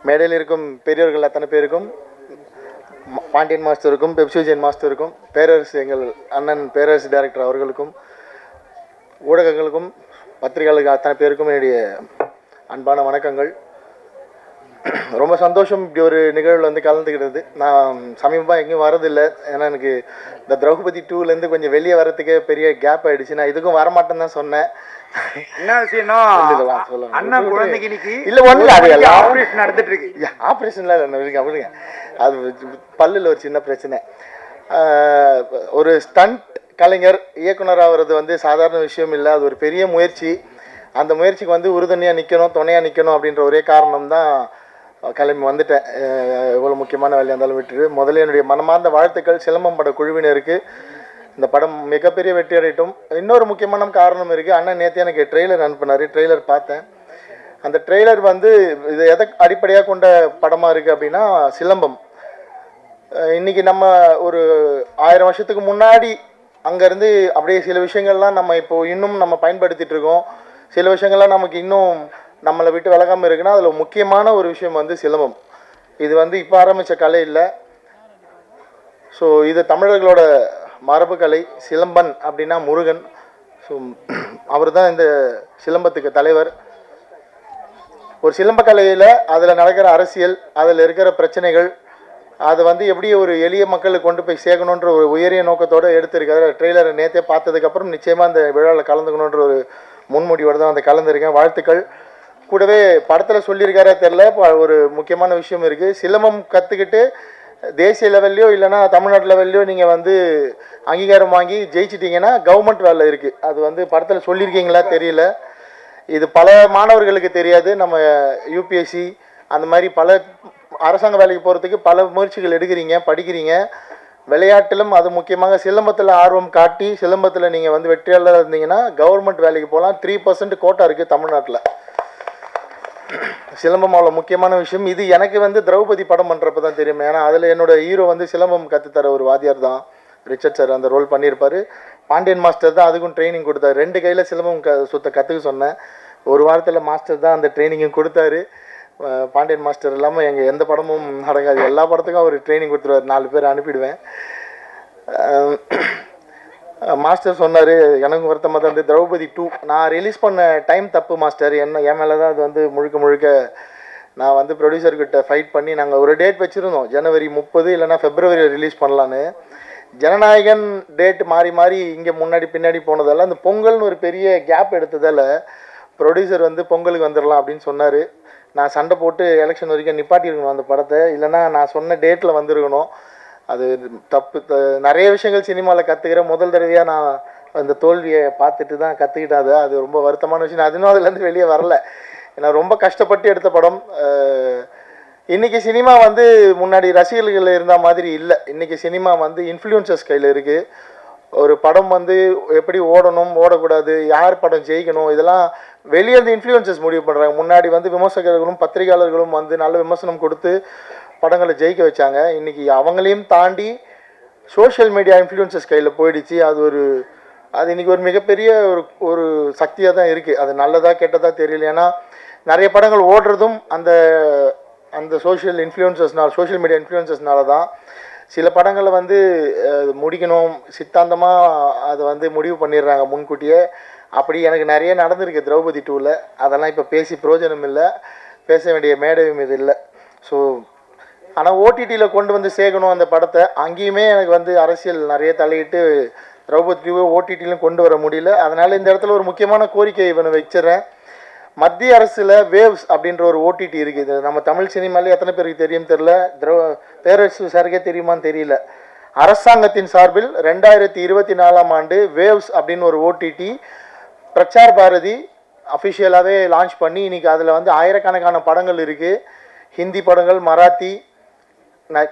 மேடையில் இருக்கும் பெரியவர்கள் அத்தனை பேருக்கும், பாண்டியன் மாஸ்டருக்கும், பெப்சிஜன் மாஸ்டருக்கும், பேரரசு எங்கள் அண்ணன் பேரரசு டைரக்டர் அவர்களுக்கும், ஊடகங்களுக்கும், பத்திரிகையாளர்கள் அத்தனை பேருக்கும் என்னுடைய அன்பான வணக்கங்கள். ரொம்ப சந்தோஷம் இப்படி ஒரு நிகழ்வில் வந்து கலந்துக்கிட்டது. நான் சமீபமாக எங்கேயும் வரதில்லை. ஏன்னா எனக்கு இந்த திரௌபதி 2லேருந்து கொஞ்சம் வெளியே வரத்துக்கே பெரிய கேப் ஆகிடுச்சு. நான் இதுக்கும் வரமாட்டேன்னு தான் சொன்னேன். என்ன விஷயம்னா அண்ணன் குழந்தைக்கு இல்லை ஒன்றும் அது ஆப்ரேஷன் நடந்துட்டு இருக்கு. ஆப்ரேஷன்லாம் இல்லை அப்படிங்க. அது பல்லில் ஒரு சின்ன பிரச்சனை. ஒரு ஸ்டண்ட் கலைஞர் இயக்குனர் ஆகிறது வந்து சாதாரண விஷயம் இல்லை. அது ஒரு பெரிய முயற்சி. அந்த முயற்சிக்கு வந்து உறுதுணையாக நிற்கணும், துணையாக நிற்கணும் அப்படின்ற ஒரே காரணம் தான் கிளம்பி வந்துட்டேன். எவ்வளோ முக்கியமான வேலையாக இருந்தாலும் விட்டுட்டு முதல்ல என்னுடைய மனமார்ந்த வாழ்த்துக்கள் சிலம்பம் பட குழுவினருக்கு. இந்த படம் மிகப்பெரிய வெற்றி அடையட்டும். இன்னொரு முக்கியமான காரணம் இருக்குது. அண்ணன் நேற்று எனக்கு ட்ரெய்லர் அனுப்பினார். ட்ரெய்லர் பார்த்தேன். அந்த ட்ரெய்லர் வந்து இது எதை அடிப்படையாக கொண்ட படமாக இருக்குது அப்படின்னா சிலம்பம். இன்றைக்கி நம்ம ஒரு 1000 வருஷத்துக்கு முன்னாடி அங்கேருந்து அப்படியே சில விஷயங்கள்லாம் நம்ம இப்போது இன்னும் நம்ம பயன்படுத்திகிட்டு இருக்கோம். சில விஷயங்கள்லாம் நமக்கு இன்னும் நம்மளை விட்டு விலகாமல் இருக்குன்னா அதில் முக்கியமான ஒரு விஷயம் வந்து சிலம்பம். இது வந்து இப்போ ஆரம்பித்த கலை இல்லை. ஸோ இது தமிழர்களோட மரபு கலை. சிலம்பன் அப்படின்னா முருகன். ஸோ அவர் தான் இந்த சிலம்பத்துக்கு தலைவர். ஒரு சிலம்ப கலையில் அதில் நடக்கிற அரசியல், அதில் இருக்கிற பிரச்சனைகள், அதை வந்து எப்படி ஒரு எளிய மக்களுக்கு கொண்டு போய் சேர்க்கணுன்ற ஒரு உயரிய நோக்கத்தோடு எடுத்திருக்காரு. ட்ரெய்லரை நேற்றே பார்த்ததுக்கப்புறம் நிச்சயமாக அந்த விழாவில் கலந்துக்கணுன்ற ஒரு முன்முடிவோடு தான் அந்த கலந்துருக்கேன். வாழ்த்துக்கள். கூடவே படத்தில் சொல்லியிருக்காரே தெரில, ஒரு முக்கியமான விஷயம் இருக்குது. சிலம்பம் கற்றுக்கிட்டு தேசிய லெவல்லையோ இல்லைனா தமிழ்நாட்டு லெவல்லையோ நீங்கள் வந்து அங்கீகாரம் வாங்கி ஜெயிச்சிட்டிங்கன்னா கவர்மெண்ட் வேலை இருக்குது. அது வந்து படத்தில் சொல்லியிருக்கீங்களா தெரியல. இது பல மாணவர்களுக்கு தெரியாது. நம்ம யூபிஎஸ்சி அந்த மாதிரி பல அரசாங்க வேலைக்கு போகிறதுக்கு பல முயற்சிகள் எடுக்கிறீங்க, படிக்கிறீங்க. விளையாட்டிலும் அது முக்கியமாக சிலம்பத்தில் ஆர்வம் காட்டி சிலம்பத்தில் நீங்கள் வந்து வெற்றியாளர் இருந்தீங்கன்னா கவர்மெண்ட் வேலைக்கு போகலாம். 3% கோட்டா இருக்குது தமிழ்நாட்டில். சிலம்பம் அவ்வளோ முக்கியமான விஷயம். இது எனக்கு வந்து திரௌபதி படம் பண்ணுறப்ப தான் தெரியும். ஏன்னா அதில் என்னோடய ஹீரோ வந்து சிலம்பம் கற்றுத்தர ஒரு வாத்தியார் தான், ரிச்சர்ட் சார். அந்த ரோல் பண்ணியிருப்பார். பாண்டியன் மாஸ்டர் தான் அதுக்கும் ட்ரைனிங் கொடுத்தாரு. 2 கையில் சிலம்பம் கற்றுக்க சொன்னேன். ஒரு வாரத்தில் மாஸ்டர் தான் அந்த ட்ரைனிங்கும் கொடுத்தாரு. பாண்டியன் மாஸ்டர் இல்லாமல் எங்கள் எந்த படமும் நடக்காது. எல்லா படத்துக்கும் அவர் ட்ரைனிங் கொடுத்துருவார். 4 பேர் அனுப்பிடுவேன். மாஸ்டர் சொன்னார், எனக்கு வருத்தமாக தான் வந்து திரௌபதி 2 நான் ரிலீஸ் பண்ண டைம் தப்பு மாஸ்டர். என் மேலே தான் அது வந்து முழுக்க நான் வந்து ப்ரொடியூசர்கிட்ட ஃபைட் பண்ணி நாங்கள் ஒரு டேட் வச்சுருந்தோம். ஜனவரி 30 இல்லைனா ஃபெப்ரவரி ரிலீஸ் பண்ணலான்னு. ஜனநாயகன் டேட் மாறி இங்கே முன்னாடி பின்னாடி போனதால் அந்த பொங்கல்னு ஒரு பெரிய கேப் எடுத்ததால் ப்ரொடியூசர் வந்து பொங்கலுக்கு வந்துடலாம் அப்படின்னு சொன்னார். நான் சண்டை போட்டு எலெக்ஷன் வரைக்கும் நிப்பாட்டியிருக்கணும் அந்த படத்தை. இல்லைனா நான் சொன்ன டேட்டில் வந்துருக்கணும். அது தப்பு. நிறைய விஷயங்கள் சினிமாவில் கற்றுக்கிறேன். முதல் தடவையாக நான் அந்த தோல்வியை பார்த்துட்டு தான் கற்றுக்கிட்டேன். அது ரொம்ப வருத்தமான விஷயம். அதுவும் அதுலேருந்து வெளியே வரல. ஏன்னா ரொம்ப கஷ்டப்பட்டு எடுத்த படம். இன்றைக்கி சினிமா வந்து முன்னாடி ரசிகர்கள் இருந்த மாதிரி இல்லை. இன்றைக்கி சினிமா வந்து இன்ஃப்ளூயன்சர்ஸ் கையில் இருக்குது. ஒரு படம் வந்து எப்படி ஓடணும், ஓடக்கூடாது, யார் படம் ஜெயிக்கணும், இதெல்லாம் வெளியே இருந்து இன்ஃப்ளூயன்சர்ஸ் முடிவு பண்ணுறாங்க. முன்னாடி வந்து விமர்சகர்களும் பத்திரிகையாளர்களும் வந்து நல்ல விமர்சனம் கொடுத்து படங்களை ஜெயிக்க வச்சாங்க. இன்றைக்கி அவங்களையும் தாண்டி சோஷியல் மீடியா இன்ஃப்ளூயன்சர்ஸ் கையில் போயிடுச்சு. அது இன்றைக்கி ஒரு மிகப்பெரிய ஒரு சக்தியாக தான் இருக்குது. அது நல்லதா கெட்டதா தெரியல. ஏன்னா நிறைய படங்கள் ஓடுறதும் அந்த சோஷியல் மீடியா இன்ஃப்ளூயன்சர்ஸ்னால தான். சில படங்களை வந்து முடிக்கணும் சித்தாந்தமாக அதை வந்து முடிவு பண்ணிடுறாங்க முன்கூட்டியே. அப்படி எனக்கு நிறைய நடந்திருக்கு திரௌபதி 2ல். அதெல்லாம் இப்போ பேசி பிரயோஜனம் இல்லை. பேச வேண்டிய மேடையும் இது இல்லை. ஸோ ஆனால் ஓடிடியில் கொண்டு வந்து சேர்க்கணும் அந்த படத்தை. அங்கேயுமே எனக்கு வந்து அரசியல் நிறைய தலையிட்டு திரௌபதி 2 ஓடிடியிலும் கொண்டு வர முடியல. அதனால் இந்த இடத்துல ஒரு முக்கியமான கோரிக்கை இவனை வச்சிடறேன். மத்திய அரசில் வேவ்ஸ் அப்படின்ற ஒரு ஓடிடி இருக்குது. நம்ம தமிழ் சினிமாலே எத்தனை பேருக்கு தெரியும் தெரில. பேரரசு சாருக்கே தெரியுமான்னு தெரியல. அரசாங்கத்தின் சார்பில் 2024ஆம் ஆண்டு வேவ்ஸ் அப்படின்னு ஒரு ஓடிடி பிரச்சார் பாரதி அஃபிஷியலாகவே லான்ச் பண்ணி இன்றைக்கி அதில் வந்து ஆயிரக்கணக்கான படங்கள் இருக்குது. ஹிந்தி படங்கள், மராத்தி,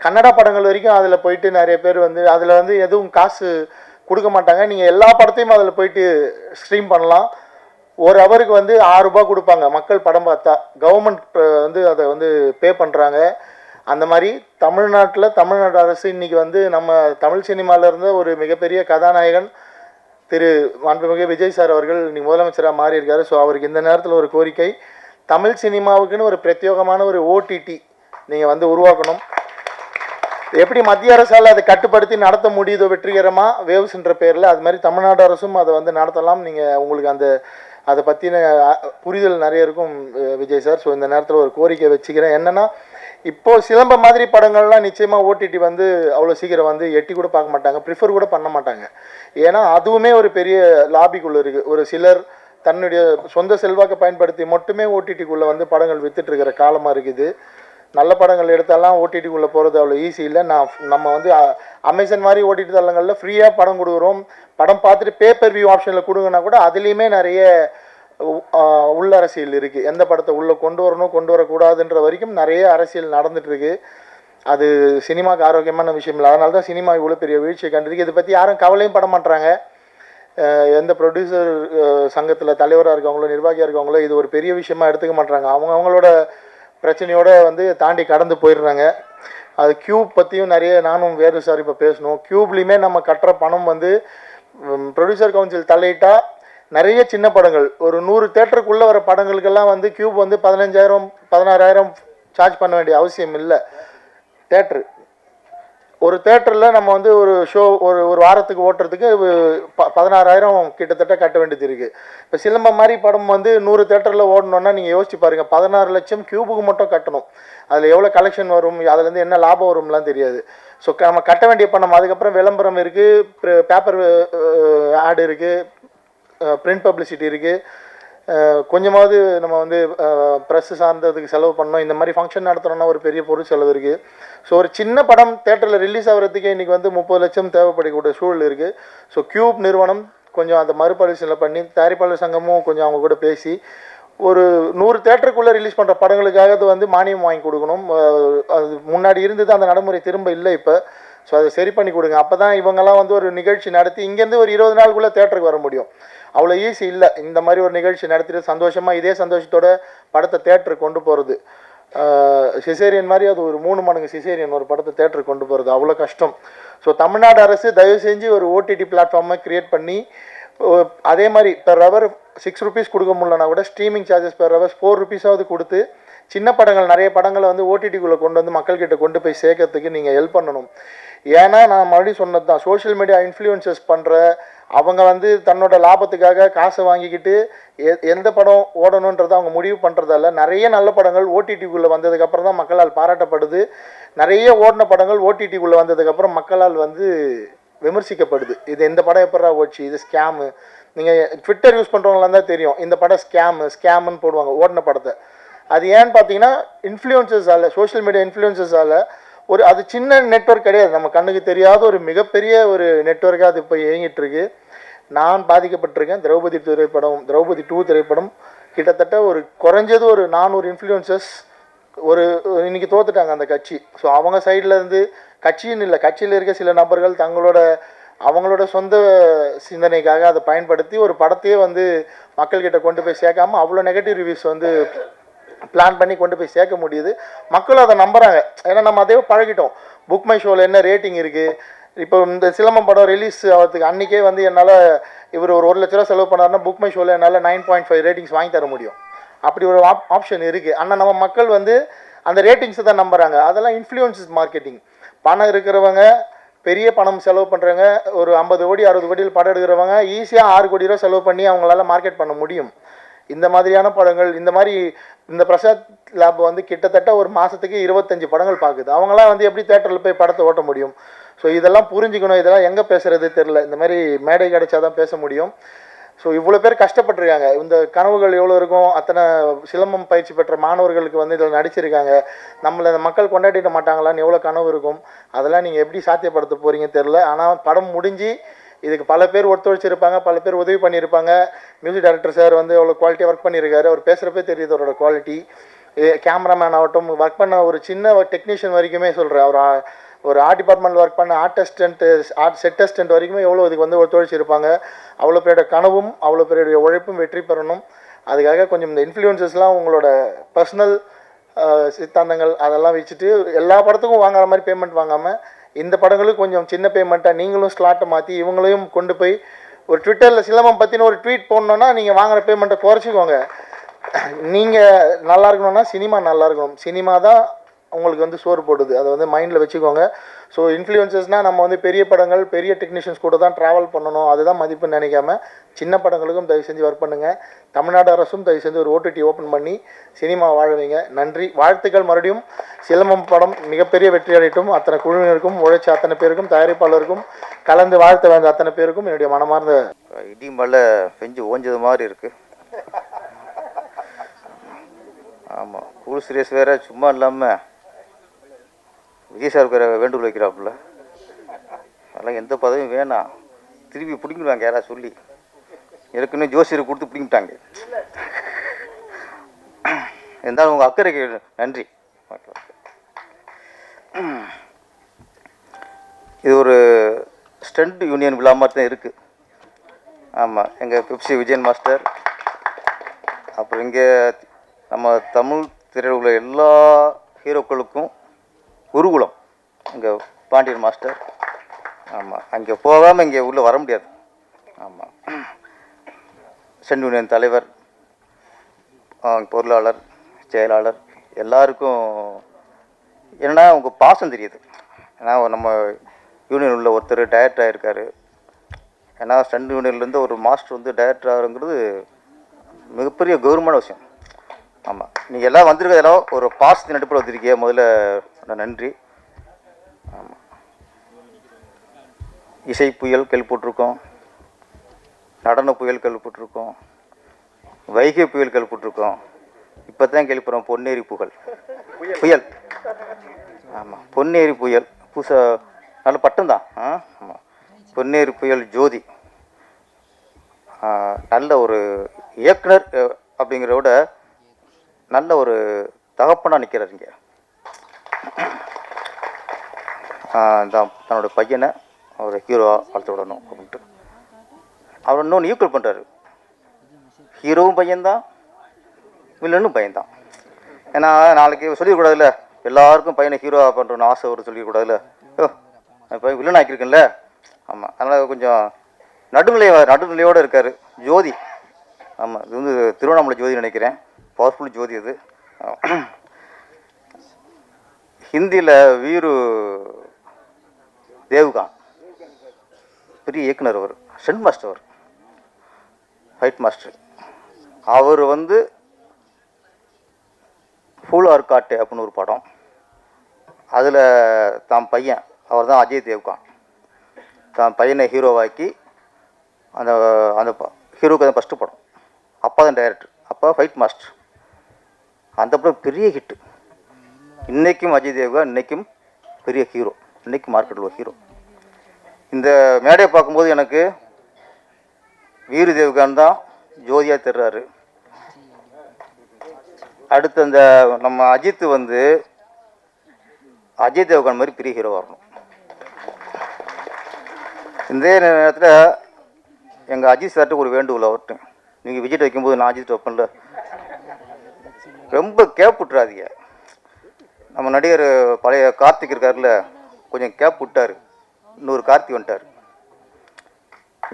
கன்னடா படங்கள் வரைக்கும் அதில் போயிட்டு நிறைய பேர் வந்து அதில் வந்து எதுவும் காசு கொடுக்க மாட்டாங்க. நீங்கள் எல்லா படத்தையும் அதில் போயிட்டு ஸ்ட்ரீம் பண்ணலாம். ஒரு ஹவருக்கு வந்து 6 ரூபா கொடுப்பாங்க மக்கள் படம் பார்த்தா. கவர்மெண்ட் வந்து அதை வந்து பே பண்ணுறாங்க. அந்த மாதிரி தமிழ்நாடு அரசு இன்றைக்கி வந்து நம்ம தமிழ் சினிமாவில் இருந்த ஒரு மிகப்பெரிய கதாநாயகன் திரு மாண்புமிகு விஜய் சார் அவர்கள் இன்றைக்கி முதலமைச்சராக மாறி இருக்காரு. ஸோ அவருக்கு இந்த நேரத்தில் ஒரு கோரிக்கை, தமிழ் சினிமாவுக்குன்னு ஒரு பிரத்யேகமான ஒரு ஓடிடி நீங்கள் வந்து உருவாக்கணும். எப்படி மத்திய அரசால் அதை கட்டுப்படுத்தி நடத்த முடியுதோ வெற்றிகரமாக வேவ்ஸ்ன்ற பேரில், அது மாதிரி தமிழ்நாடு அரசும் அதை வந்து நடத்தலாம். நீங்கள் உங்களுக்கு அதை பற்றின புரிதல் நிறைய இருக்கும் விஜய் சார். ஸோ இந்த நேரத்தில் ஒரு கோரிக்கை வச்சுக்கிறேன். என்னென்னா, இப்போது சிலம்ப மாதிரி படங்கள்லாம் நிச்சயமாக ஓடிடி வந்து அவ்வளோ சீக்கிரம் வந்து எட்டி கூட பார்க்க மாட்டாங்க, ப்ரிஃபர் கூட பண்ண மாட்டாங்க. ஏன்னா அதுவுமே ஒரு பெரிய லாபிக்குள்ளே இருக்குது. ஒரு சிலர் தன்னுடைய சொந்த செல்வாக்கை பயன்படுத்தி மட்டுமே ஓடிடிக்குள்ளே வந்து படங்கள் வித்துட்ருக்கிற காலமாக இருக்குது. நல்ல படங்கள் எடுத்தாலாம் ஓடிடிக்குள்ளே போகிறது அவ்வளோ ஈஸி இல்லை. நம்ம வந்து அமேசான் மாதிரி ஓடிடி தளங்களில் ஃப்ரீயாக படம் கொடுக்குறோம். படம் பார்த்துட்டு பேப்பர் வியூ ஆப்ஷனில் கொடுங்கன்னா கூட அதுலேயுமே நிறைய உள்ள அரசியல் இருக்குது. எந்த படத்தை உள்ளே கொண்டு வரணும் கொண்டு வரக்கூடாதுன்ற வரைக்கும் நிறைய அரசியல் நடந்துகிட்ருக்கு. அது சினிமாவுக்கு ஆரோக்கியமான விஷயம் இல்லை. அதனால தான் சினிமா இவ்வளோ பெரிய வீழ்ச்சியை கண்டிருக்கு. இதை பற்றி யாரும் கவலையும் பட மாட்டாங்க. எந்த ப்ரொடியூசர் சங்கத்தில் தலைவராக இருக்கவங்களோ நிர்வாகியாக இருக்கவங்களோ இது ஒரு பெரிய விஷயமா எடுத்துக்க மாட்டாங்க. அவங்களோட பிரச்சனையோடு வந்து தாண்டி கடந்து போயிடுறாங்க. அது கியூப் பற்றியும் நிறைய நானும் வேறு சார் இப்போ பேசணும். கியூப்லேயுமே நம்ம கட்டுற பணம் வந்து ப்ரொடியூசர் கவுன்சில் தலையிட்டால் நிறைய சின்ன படங்கள் ஒரு 100 தேட்டருக்குள்ளே வர படங்களுக்கெல்லாம் வந்து கியூப் வந்து 15,000 16,000 சார்ஜ் பண்ண வேண்டிய அவசியம் இல்லை. ஒரு தேட்டரில் நம்ம வந்து ஒரு ஷோ ஒரு வாரத்துக்கு ஓட்டுறதுக்கு 16,000 கிட்டத்தட்ட கட்ட வேண்டியது இருக்குது. இப்போ சிலம்பம் மாதிரி படம் வந்து 100 தேட்டரில் ஓடணுன்னா நீங்கள் யோசிச்சு பாருங்கள், 16 லட்சம் கியூபுக்கு மட்டும் கட்டணும். அதில் எவ்வளோ கலெக்ஷன் வரும், அதுலேருந்து என்ன லாபம் வரும்லாம் தெரியாது. ஸோ நம்ம கட்ட வேண்டிய பணம், அதுக்கப்புறம் விளம்பரம் இருக்குது, பேப்பர் ஆடு இருக்குது, பிரிண்ட் பப்ளிசிட்டி இருக்குது, கொஞ்சமாவது நம்ம வந்து ப்ரெஸ்ஸு சார்ந்ததுக்கு செலவு பண்ணோம். இந்த மாதிரி ஃபங்க்ஷன் நடத்துகிறோன்னா ஒரு பெரிய பொருள் செலவு இருக்குது. ஸோ ஒரு சின்ன படம் தேட்டரில் ரிலீஸ் ஆகிறதுக்கே இன்றைக்கி வந்து 30 லட்சம் தேவைப்படக்கூடிய சூழல் இருக்குது. ஸோ கியூப் நிறுவனம் கொஞ்சம் அந்த மறுபரிசீலனை பண்ணி தயாரிப்பாளர் சங்கமும் கொஞ்சம் அவங்க கூட பேசி ஒரு 100 தேட்டருக்குள்ளே ரிலீஸ் பண்ணுற படங்களுக்காக அது வந்து மானியம் வாங்கி கொடுக்கணும். அது முன்னாடி இருந்தது, அந்த நடைமுறை திரும்ப இல்லை இப்போ. ஸோ அதை சரி பண்ணி கொடுங்க. அப்போ தான் இவங்கெல்லாம் வந்து ஒரு நிகழ்ச்சி நடத்தி இங்கேருந்து ஒரு 20 நாளுக்குள்ளே தேட்டருக்கு வர முடியும். அவ்வளோ ஈஸி இல்லை. இந்த மாதிரி ஒரு நிகழ்ச்சி நடத்திட்டு சந்தோஷமாக இதே சந்தோஷத்தோட படத்தை தேட்டருக்கு கொண்டு போகிறது. சிசேரியன் மாதிரி அது ஒரு 3 மடங்கு சிசேரியன் ஒரு படத்தை தேட்டருக்கு கொண்டு போகிறது அவ்வளோ கஷ்டம். ஸோ தமிழ்நாடு அரசு தயவு செஞ்சு ஒரு ஓடிடி பிளாட்ஃபார்மை க்ரியேட் பண்ணி, அதே மாதிரி பெர் ஹவர் 6 rupees கொடுக்க முடியலனா கூட streaming charges per hours 4 rupees கொடுத்து சின்ன படங்கள் நிறைய படங்களை வந்து ஓடிடிக்குள்ளே கொண்டு வந்து மக்கள்கிட்ட கொண்டு போய் சேர்க்கறதுக்கு நீங்கள் ஹெல்ப் பண்ணணும். ஏன்னா நான் மறுபடியும் சொன்னது தான், சோஷியல் மீடியா இன்ஃப்ளூயன்சஸ் பண்ணுற அவங்க வந்து தன்னோட லாபத்துக்காக காசை வாங்கிக்கிட்டு எந்த படம் ஓடணுன்றதை அவங்க முடிவு பண்ணுறதால நிறைய நல்ல படங்கள் ஓடிடிக்குள்ளே வந்ததுக்கப்புறம் தான் மக்களால் பாராட்டப்படுது. நிறைய ஓடின படங்கள் ஓடிடிக்குள்ளே வந்ததுக்கப்புறம் மக்களால் வந்து விமர்சிக்கப்படுது. இது இந்த படம் எப்படா ஓடிச்சு, இது ஸ்கேமு. நீங்கள் ட்விட்டர் யூஸ் பண்ணுறவங்களாம் தான் தெரியும், இந்த படம் ஸ்கேமுன்னு போடுவாங்க ஓடின படத்தை. அது ஏன்னு பார்த்தீங்கன்னா இன்ஃப்ளூயன்சஸால், சோஷியல் மீடியா இன்ஃப்ளூயன்சஸால் அது சின்ன நெட்வொர்க் கிடையாது, நம்ம கண்ணுக்கு தெரியாத ஒரு மிகப்பெரிய ஒரு நெட்வொர்க்காக அது இப்போ இயங்கிட்டுருக்கு. நான் பாதிக்கப்பட்டிருக்கேன். திரௌபதி 2 திரைப்படம் கிட்டத்தட்ட ஒரு குறைஞ்சது ஒரு 400 இன்ஃப்ளூயன்சஸ் இன்றைக்கி தோத்துட்டாங்க அந்த கட்சி. ஸோ அவங்க சைடில் இருந்து கட்சின்னு இல்லை, கட்சியில் இருக்க சில நபர்கள் அவங்களோட சொந்த சிந்தனைக்காக அதை பயன்படுத்தி ஒரு படத்தையே வந்து மக்கள்கிட்ட கொண்டு போய் சேர்க்காமல் அவ்வளோ நெகட்டிவ் ரிவ்யூஸ் வந்து பிளான் பண்ணி கொண்டு போய் சேர்க்க முடியுது. மக்களும் அதை நம்புகிறாங்க. ஏன்னா நம்ம அதே பழகிட்டோம். புக் மை ஷோவில் என்ன ரேட்டிங் இருக்குது. இப்போ இந்த சிலம்பம் படம் ரிலீஸ் ஆகிறதுக்கு அன்றைக்கே வந்து என்னால் இவர் ஒரு 1 லட்ச ரூபா செலவு பண்ணாருன்னா புக் மை ஷோவில் என்னால் 9.5 ரேட்டிங்ஸ் வாங்கி தர முடியும். அப்படி ஒரு ஆப்ஷன் இருக்குது. ஆனால் நம்ம மக்கள் வந்து அந்த ரேட்டிங்ஸை தான் நம்புகிறாங்க. அதெல்லாம் இன்ஃப்ளூயன்சஸ் மார்க்கெட்டிங். பணம் இருக்கிறவங்க, பெரிய பணம் செலவு பண்ணுறவங்க, ஒரு 50 கோடி 60 கோடியில் படம் எடுக்கிறவங்க ஈஸியாக 6 கோடி ரூபா செலவு பண்ணி அவங்களால மார்க்கெட் பண்ண முடியும். இந்த மாதிரியான படங்கள், இந்த பிரசாத் லேப் வந்து கிட்டத்தட்ட ஒரு மாதத்துக்கு 25 படங்கள் பார்க்குது. அவங்களாம் வந்து எப்படி தேட்டரில் போய் படத்தை ஓட்ட முடியும்? ஸோ இதெல்லாம் புரிஞ்சுக்கணும். இதெல்லாம் எங்கே பேசுகிறது தெரில. இந்த மாதிரி மேடை கிடைச்சா தான் பேச முடியும். ஸோ இவ்வளோ பேர் கஷ்டப்பட்டுருக்காங்க. இந்த கனவுகள் எவ்வளோ இருக்கும். அத்தனை சிலம்பம் பயிற்சி பெற்ற மாணவர்களுக்கு வந்து இதில் நடிச்சிருக்காங்க. நம்மளை மக்கள் கொண்டாடிட மாட்டாங்களான்னு எவ்வளோ கனவு இருக்கும். அதெல்லாம் நீங்கள் எப்படி சாத்தியப்படுத்த போகிறீங்க தெரில. ஆனால் படம் முடிஞ்சு இதுக்கு பல பேர் ஒத்துழைச்சிருப்பாங்க, பல பேர் உதவி பண்ணியிருப்பாங்க. மியூசிக் டைரக்டர் சார் வந்து அவ்வளோ குவாலிட்டியாக ஒர்க் பண்ணியிருக்காரு. அவர் பேசுகிறப்பே தெரியுது அவரோட குவாலிட்டி. கேமராமேன் ஆகட்டும், ஒர்க் பண்ண ஒரு சின்ன டெக்னீஷியன் வரைக்குமே சொல்கிறேன். ஒரு ஆர்ட் டிபார்ட்மெண்ட்டில் ஒர்க் பண்ண செட் அசிஸ்டன்ட் வரைக்குமே எவ்வளோ இதுக்கு வந்து ஒத்துழைச்சிருப்பாங்க. அவ்வளோ பேரோட கனவும் அவ்வளோ பேருடைய உழைப்பும் வெற்றி பெறணும். அதுக்காக கொஞ்சம் இந்த இன்ஃப்ளூயன்சஸ்லாம் உங்களோட பர்சனல் சித்தாந்தங்கள் அதெல்லாம் வச்சுட்டு எல்லா படத்துக்கும் வாங்குற மாதிரி பேமெண்ட் வாங்காமல் இந்த படங்களுக்கு கொஞ்சம் சின்ன பேமெண்ட்டாக நீங்களும் ஸ்லாட்டை மாற்றி இவங்களையும் கொண்டு போய் ஒரு ட்விட்டரில் சிலம்பம் பற்றின ஒரு ட்வீட் போடணுன்னா நீங்கள் வாங்குகிற பேமெண்ட்டை குறைச்சிக்கோங்க. நீங்கள் நல்லா இருக்கணும்னா சினிமா நல்லா இருக்கணும். சினிமா தான் உங்களுக்கு வந்து சோறு போடுது. அதை வந்து மைண்டில் வச்சுக்கோங்க. ஸோ இன்ஃப்ளூயன்சஸ்னால் நம்ம வந்து பெரிய படங்கள் பெரிய டெக்னீஷியன்ஸ் கூட தான் ட்ராவல் பண்ணணும், அதுதான் மதிப்புன்னு நினைக்காம சின்ன படங்களுக்கும் தயவு செஞ்சு ஒர்க் பண்ணுங்கள். தமிழ்நாடு அரசும் தயவு செஞ்சு ஒரு ஓடிடி ஓப்பன் பண்ணி சினிமா வாழுவீங்க. நன்றி, வாழ்த்துக்கள். மறுபடியும் சிலம்பம் படம் மிகப்பெரிய வெற்றி அடையட்டும். அத்தனை குழுவினருக்கும், உழைச்ச அத்தனை பேருக்கும், தயாரிப்பாளருக்கும், கலந்து வாழ்த்த வந்த அத்தனை பேருக்கும் என்னுடைய மனமார்ந்த இடி மழை பெஞ்சு ஓஞ்சது மாதிரி இருக்குது. ஆமாம், கூல் சீரியஸ் வேறு சும்மா இல்லாமல் விஜய் சார் வேறு வேண்டுகோள் வைக்கிறாப்புல. அதெல்லாம் எந்த பதவியும் வேணாம், திருப்பி பிடிங்கிடுவாங்க யாராவது சொல்லி. ஏற்கனவே ஜோசியரை கொடுத்து பிடிங்கிட்டாங்க. இருந்தாலும் உங்கள் அக்கறைக்கு நன்றி. இது ஒரு ஸ்டண்ட் யூனியன் விழா மாதிரி தான் இருக்குது. ஆமாம், எங்கள் பெப்சி விஜயன் மாஸ்டர், அப்புறம் இங்கே நம்ம தமிழ் திரையில் உள்ள எல்லா ஹீரோக்களுக்கும் குருகுலம் இங்கே பாண்டியன் மாஸ்டர். ஆமாம், அங்கே போகாமல் இங்கே உள்ளே வர முடியாது. ஆமாம், ஸ்டண்ட் யூனியன் தலைவர், பொருளாளர், செயலாளர் எல்லாருக்கும் என்னென்னா உங்கள் பாசம் தெரியுது. ஏன்னா நம்ம யூனியன் உள்ள ஒருத்தர் டைரக்டர் ஆகிருக்காரு. ஏன்னா ஸ்டண்ட் யூனியன்லேருந்து ஒரு மாஸ்டர் வந்து டைரக்டர் ஆகுங்கிறது மிகப்பெரிய கௌரவமான விஷயம். ஆமாம், நீங்கள் எல்லாம் வந்திருக்க எல்லாம் ஒரு பாசத்தின் அடிப்படையில் வந்திருக்கீங்க. முதல்ல நன்றி. ஆமாம், இசை புயல் கேள்விப்பட்டிருக்கோம், நடன புயல் கேள்விப்பட்டிருக்கோம், வைகை புயல் கேள்விப்பட்டிருக்கோம். இப்போ தான் கேள்விப்படுறோம் பொன்னேரி புயல். ஆமாம், பொன்னேரி புயல் புதுசாக நல்ல பட்டம் தான். ஆமாம், பொன்னேரி புயல் ஜோதி நல்ல ஒரு இயக்குனர் அப்படிங்கிறத விட நல்ல ஒரு தகப்பனாக நிற்கிறார் இங்கே. தன்னோட பையனை அவர் ஹீரோவாக வளர்த்து விடணும் அப்படின்ட்டு அவர் இன்னொன்று ஈக்குவல் பண்ணுறாரு. ஹீரோவும் பையன்தான், வில்லனும் பையன்தான். ஏன்னா நாளைக்கு சொல்லிடக்கூடாதுல்ல, எல்லாருக்கும் பையனை ஹீரோவாக பண்ணுறோன்னு ஆசை ஒரு சொல்லிடக்கூடாதுல்ல. இப்போ வில்லன் ஆக்கியிருக்குல்ல. ஆமாம், அதனால் கொஞ்சம் நடுநிலையோடு இருக்கார் ஜோதி. ஆமாம், இது வந்து திருவண்ணாமலை ஜோதி நினைக்கிறேன், பவர்ஃபுல் ஜோதி அது. ஹிந்தியில் வீரு தேவ்கான் பெரிய இயக்குனர், அவர் ஸ்டண்ட் மாஸ்டர், அவர் ஃபைட் மாஸ்டர். அவர் வந்து ஃபுல் ஆர்காட்டு அப்படின்னு ஒரு படம், அதில் தான் பையன், அவர் தான் அஜய் தேவ்கான், தான் பையனை ஹீரோவாக்கி அந்த அந்த ஹீரோவுக்கு தான் ஃபஸ்ட்டு படம். அப்பா தான் டைரக்டர், அப்பா ஃபைட் மாஸ்டர். அந்த படம் பெரிய ஹிட்டு. இன்றைக்கும் அஜய் தேவ்கான் இன்றைக்கும் பெரிய ஹீரோ, இன்றைக்கும் மார்க்கெட்டில் ஒரு ஹீரோ. இந்த மேடையை பார்க்கும்போது எனக்கு வீரு தேவ்கான் தான் ஜோதியாக தெரிறாரு. அடுத்து அந்த நம்ம அஜித் வந்து அஜய் தேவ்கான் மாதிரி பெரிய ஹீரோவாக இருக்கணும். இந்த நேரத்தில் எங்கள் அஜித் சார்ட்டு ஒரு வேண்டுகோள் அவர்கிட்ட, நீங்கள் விஜிட் வைக்கும்போது நான் அஜித் வைப்பேன்ல, ரொம்ப கேப் விட்டுறாதீங்க. நம்ம நடிகர் பழைய கார்த்திக் இருக்கார்ல, கொஞ்சம் கேப் விட்டார், இன்னொரு கார்த்திக் வந்துட்டார்.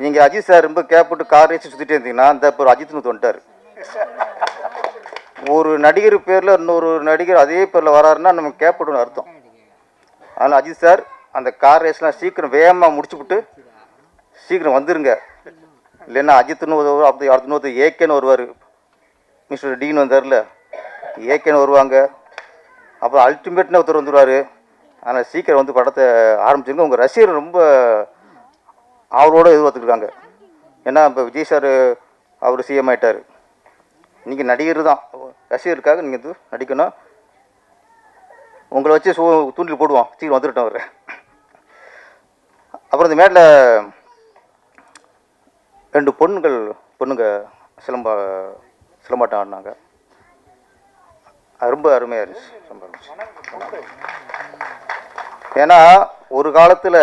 நீங்கள் அஜித் சார் ரொம்ப கேப் விட்டு கார் ரேச்சு சுற்றிட்டே இருந்தீங்கன்னா அந்த இப்போ அஜித்னு வந்துட்டார். ஒரு நடிகர் பேரில் இன்னொரு நடிகர் அதே பேரில் வராருன்னா நம்ம கேப் விட்டுன்னு அர்த்தம். அதனால் அஜித் சார் அந்த கார் ரேஸ்லாம் சீக்கிரம் வேகமாக முடிச்சுவிட்டு சீக்கிரம் வந்துருங்க. இல்லைன்னா அஜித்னு அப்படி அடுத்த இன்னொருத்தர் ஏகேன்னு வருவார், மிஸ்டர் டீன் வந்தார்ல, ஏகேன்னு வருவாங்க. அப்புறம் அல்டிமேட்னு ஒருத்தர் வந்துடுவார். அதனால் சீக்கிரம் வந்து படத்தை ஆரம்பிச்சுங்க. உங்கள் ரசிகர் ரொம்ப அவரோடு எதிர்பார்த்துருக்காங்க. ஏன்னா இப்போ விஜய் சார் அவர் சிஎம் ஆகிட்டார், நீங்கள் நடிகர் தான், ரசிகருக்காக நீங்கள் வந்து நடிக்கணும். உங்களை வச்சு தூண்டில் போடுவோம், சீக்கிரம் வந்துவிட்டோம் அவர். அப்புறம் இந்த மேட்டில் 2 பொண்ணுங்க சிலம்பாட்டம் ஆடினாங்க. அது ரொம்ப அருமையாக இருந்துச்சு, ரொம்ப இருந்துச்சு. ஏன்னா ஒரு காலத்தில்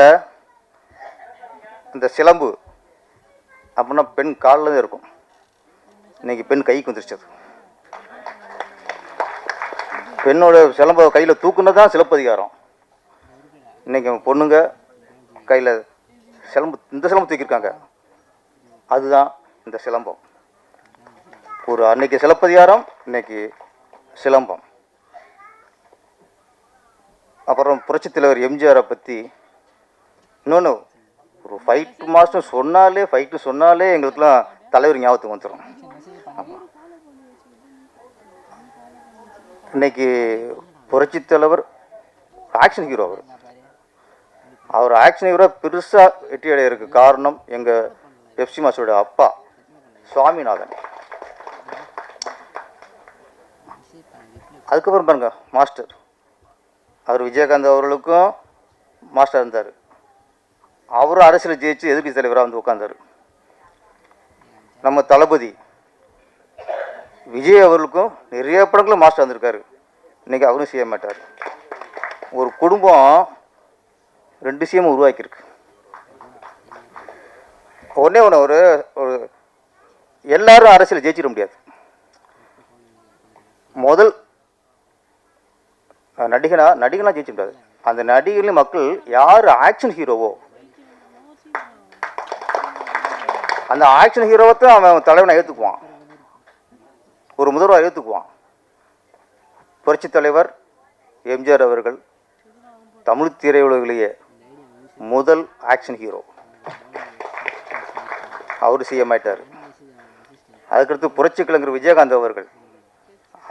இந்த சிலம்பு அப்படின்னா பெண் காலில் தான் இருக்கும், இன்றைக்கி பெண் கைக்கு வந்துருச்சு. அது பெண்ணோட சிலம்பை கையில் தூக்குனது தான் சிலப்பதிகாரம். இன்றைக்கி பொண்ணுங்க கையில் சிலம்பு, இந்த சிலம்பு தூக்கியிருக்காங்க, அதுதான் இந்த சிலம்பம். ஒரு அன்னைக்கு சிலப்பதிகாரம், இன்னைக்கு சிலம்பம். அப்புறம் புரட்சித் தலைவர் எம்ஜிஆரை பற்றி இன்னொன்று, ஒரு ஃபைட்டு மாஸ்டர் சொன்னாலே எங்களுக்கெல்லாம் தலைவர் ஞாபகத்துக்கு வந்துடும். ஆமாம், இன்னைக்கு புரட்சித் தலைவர் ஆக்ஷன் ஹீரோ. அவர் ஆக்ஷன் ஹீரோ பெருசாக வெற்றி அடையிறதுக்கு காரணம் எங்கள் பெப்சி மாஸ்டரோட அப்பா சுவாமிநாதன். அதுக்கப்புறம் பாருங்க மாஸ்டர், அவர் விஜயகாந்த் அவர்களுக்கும் மாஸ்டர் இருந்தார். அவரும் அரசியல் ஜெயிச்சு எதிர்க்கட்சி தலைவராக வந்து உட்காந்தார். நம்ம தளபதி விஜய் அவர்களுக்கும் நிறைய படங்களும் மாஸ்டர் வந்திருக்காரு. இன்றைக்கி அவரும் செய்ய மாட்டார். ஒரு குடும்பம் 2 சிஎம் உருவாக்கியிருக்கு. ஒன்றே ஒன்று, ஒரு எல்லாரும் அரசியல் ஜெயிச்சிட முடியாது. முதல் நடிகனா ஜெயிச்சிட முடியாது. அந்த நடிகர்லையும் மக்கள் யார் ஆக்ஷன் ஹீரோவோ, அந்த ஆக்ஷன் ஹீரோவை தான் அவன் தலைவனை ஏற்றுக்குவான், ஒரு முதல்வராக ஏற்றுக்குவான். புரட்சி தலைவர் எம்ஜிஆர் அவர்கள் தமிழ் திரையுலகிலேயே முதல் ஆக்ஷன் ஹீரோ. அவர் சிஎம் ஆயிட்டார். அதுக்கடுத்து புரட்சி கலைஞர் விஜயகாந்த் அவர்கள்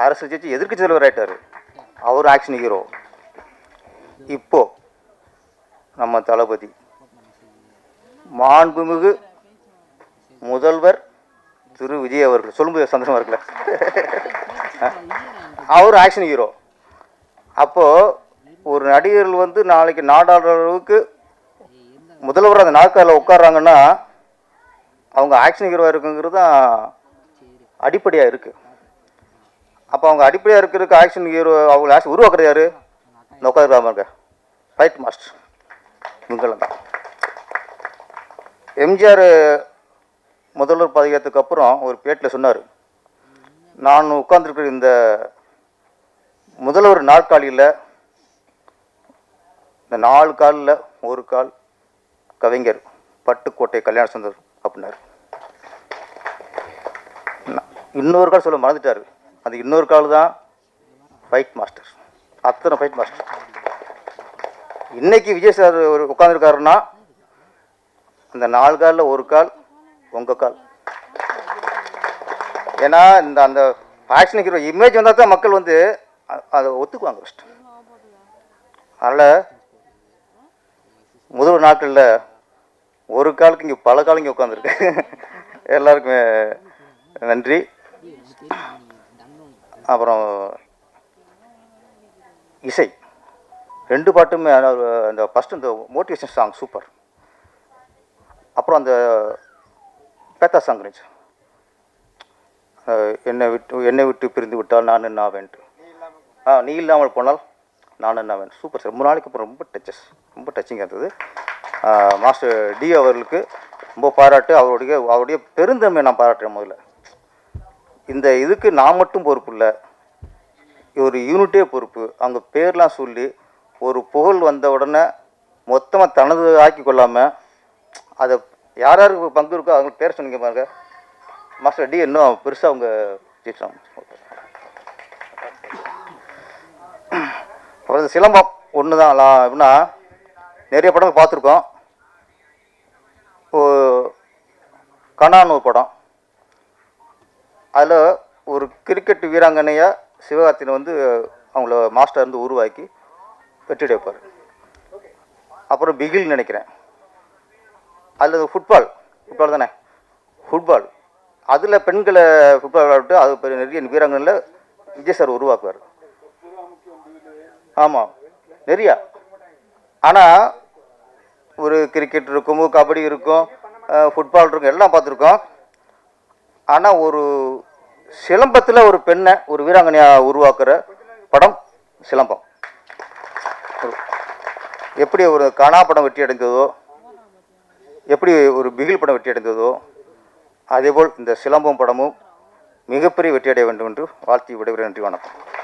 அரசியல் ஜெயிச்சு எதிர்க்கட்சி தலைவர் ஆயிட்டார். அவர் ஆக்ஷன் ஹீரோ. இப்போ நம்ம தளபதி மாண்புமிகு முதல்வர் திரு விஜய் அவர்கள், சொல்லும்போது சந்தோஷமா இருக்குல்ல, அவர் ஆக்ஷன் ஹீரோ. அப்போது ஒரு நடிகர்கள் வந்து நாளைக்கு நாடாளுற அளவுக்கு முதல்வர் அந்த நாற்காலில் உட்கார்றாங்கன்னா அவங்க ஆக்ஷன் ஹீரோவாக இருக்குங்கிறது தான் அடிப்படையாக இருக்குது. அப்போ அவங்க அடிப்படையாக இருக்கிறதுக்கு ஆக்ஷன் ஹீரோ அவங்க ஆக்ஷன் உருவாக்குறது யார்? இந்த உட்காந்துருக்காங்க ஃபைட் மாஸ்டர், இவங்கெல்லாம் தான். எம்ஜிஆர் முதல்வர் பதவியேற்றதுக்கு அப்புறம் ஒரு பேட்டில் சொன்னார், நான் உட்கார்ந்துருக்கிற இந்த முதல்வர் நாற்காலியில் இந்த 4 காலில் ஒரு கால் கவிஞர் பட்டுக்கோட்டை கல்யாண சுந்தர் அப்படின்னாரு. இன்னொரு கால் சொல்ல மறந்துட்டார். அந்த இன்னொரு கால் தான் ஃபைட் மாஸ்டர். அத்தனை ஃபைட் மாஸ்டர். இன்னைக்கு விஜய் சார் உட்காந்துருக்காருன்னா அந்த 4 காலில் ஒரு கால் உங்கள் கால். ஏன்னா இந்த அந்த ஆக்ஷன் ஹீரோ இமேஜ் வந்தால் தான் மக்கள் வந்து அதை ஒத்துக்குவாங்க ஃபஸ்ட்டு. அதனால் முதல் நாட்களில் ஒரு காலுக்கு இங்கே பல காலம் இங்கே உட்காந்துருக்கு. எல்லாருக்குமே நன்றி. அப்புறம் இசை 2 பாட்டுமே அந்த ஃபஸ்ட்டு இந்த மோட்டிவேஷன் சாங் சூப்பர். அப்புறம் அந்த பேத்தா சாங் இருந்துச்சு, என்னை விட்டு பிரிந்து விட்டால் நான் என்ன ஆவேன்ட்டு. நீ இல்லாமல் போனால் நான் என்ன ஆவேன். Super sir. 3 நாளைக்கு அப்புறம் ரொம்ப டச்சிங்காக இருந்தது. மாஸ்டர் டி அவர்களுக்கு ரொம்ப பாராட்டு. அவருடைய பெருந்தன்மையை நான் பாராட்டுறேன். முதல்ல இந்த இதுக்கு நான் மட்டும் பொறுப்பு இல்லை, ஒரு யூனிட்டே பொறுப்பு. அவங்க பேர்லாம் சொல்லி ஒரு புகழ் வந்த உடனே மொத்தமாக தனது ஆக்கி கொள்ளாமல் அதை யார் யாருக்கு பங்கு இருக்கோ அவங்க பேர் சொன்னீங்க பாருங்க. மாஸ்டர் டி இன்னும் பெருசாக அவங்க ஜெயிச்சாங்க. அப்புறம் சிலம்பம் ஒன்று தான். எப்படின்னா நிறைய படங்கள் பார்த்துருக்கோம். கனான்னு ஒரு படம், அதில் ஒரு கிரிக்கெட் வீராங்கனையாக சிவகார்த்திகேயன் வந்து அவங்கள மாஸ்டர் இருந்து உருவாக்கி வெற்றி வைப்பார். அப்புறம் பிகில் நினைக்கிறேன், அதில் ஃபுட்பால் தானே, ஃபுட்பால் அதில் பெண்களை ஃபுட்பால் விளையாட்டு அது பெரிய நிறைய வீராங்கனையில் விஜய் சார் உருவாக்குவார். ஆமாம், நிறையா. ஆனால் ஒரு கிரிக்கெட் இருக்கும், கபடி இருக்கும், ஃபுட்பால் இருக்கும், எல்லாம் பார்த்துருக்கோம். ஆனால் ஒரு சிலம்பத்தில் ஒரு பெண்ணை ஒரு வீராங்கனையாக உருவாக்குற படம் சிலம்பம். எப்படி ஒரு கனா படம் வெற்றி அடைந்ததோ, எப்படி ஒரு பிகில் படம் வெற்றி அடைந்ததோ, அதேபோல் இந்த சிலம்பம் படமும் மிகப்பெரிய வெற்றி அடைய வேண்டும் என்று வாழ்த்தி விடைபெறுகிறேன். நன்றி, வணக்கம்.